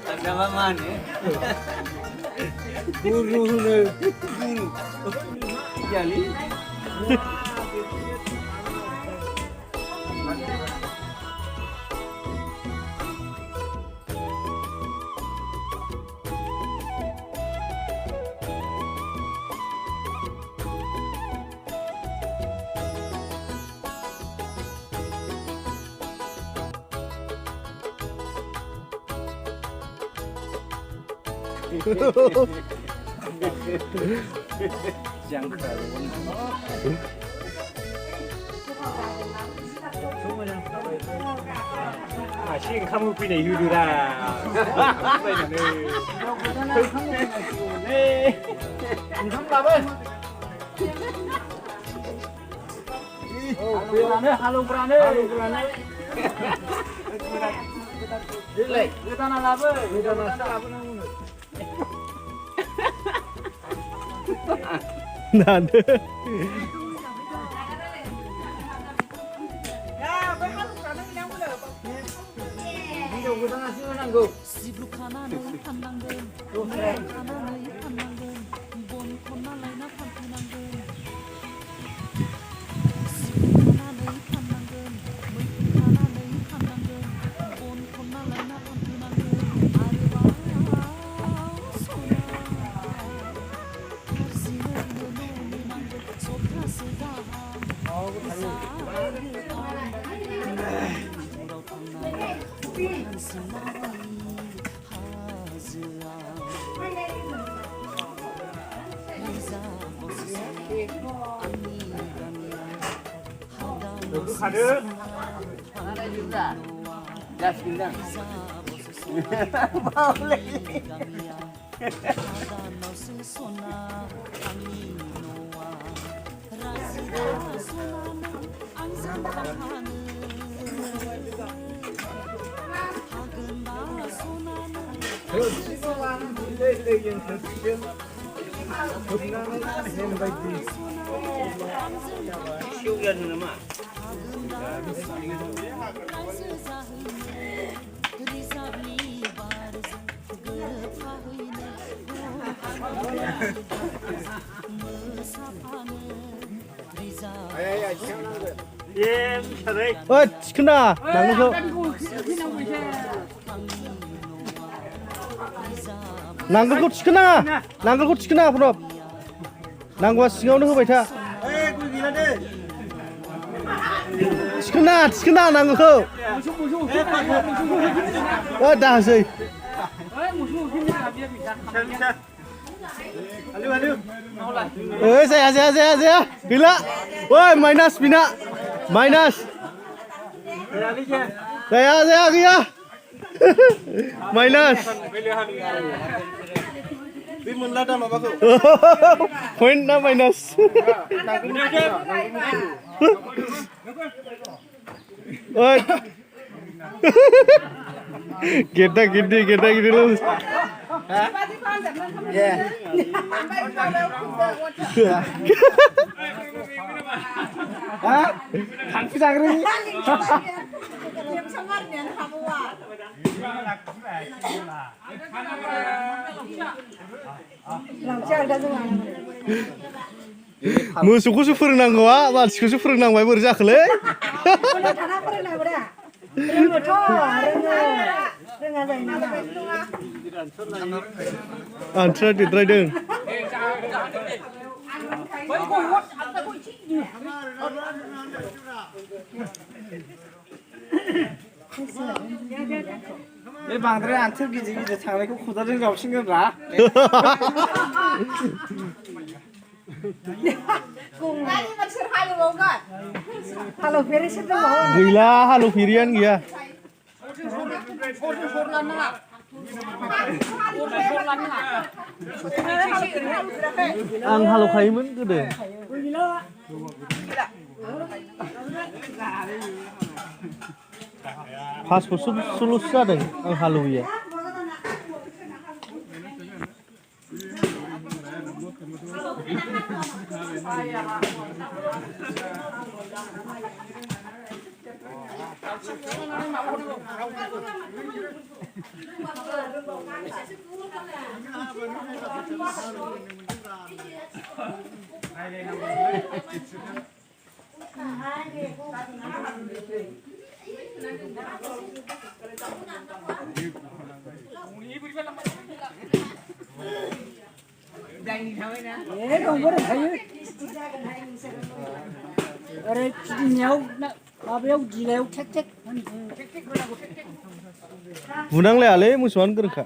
Agama mana? Guru ne. Guru. Jali. Jangan terlalu. Sing kamu pindah hidura. Halo berane. Dilek, kita nak apa? Kita nak apa namun? Nada. Ada. Ada juga. Gas gendang. Boleh. Siuyan nama. Kena, nanggu Nanggalku kena, nanggalku kena, Prof. Nangwa singawno hoबाय था. Kena nanggalku. Dahaसै. Saya. Gila. Woi, minus bina. Minus. Saya gila. Minus. Point na minus. Oi. Kita gini loh. Hah? Kang Pisangri. Musuhखौसो फोरोंनांगौआ मानसिखौसो फोरोंनांबाय बोरै जाखोलै आन्थ्रा देद्रायदों बे बांद्राय आन्थोर गिदिर थांनायखौ खदालजों जावसिनगोनब्रा गैला हालौफेरियानो गैया आं हालौखायोमोन गोदो पास बोसोरसोल'सो जादों आं हालौयैया दंबो थायो ओरै फिदिंनायाव माबायाव दिलायाव टेक टेक होनांगौ टेक टेक बुनांलायालै मोसौआनो गोरोंखा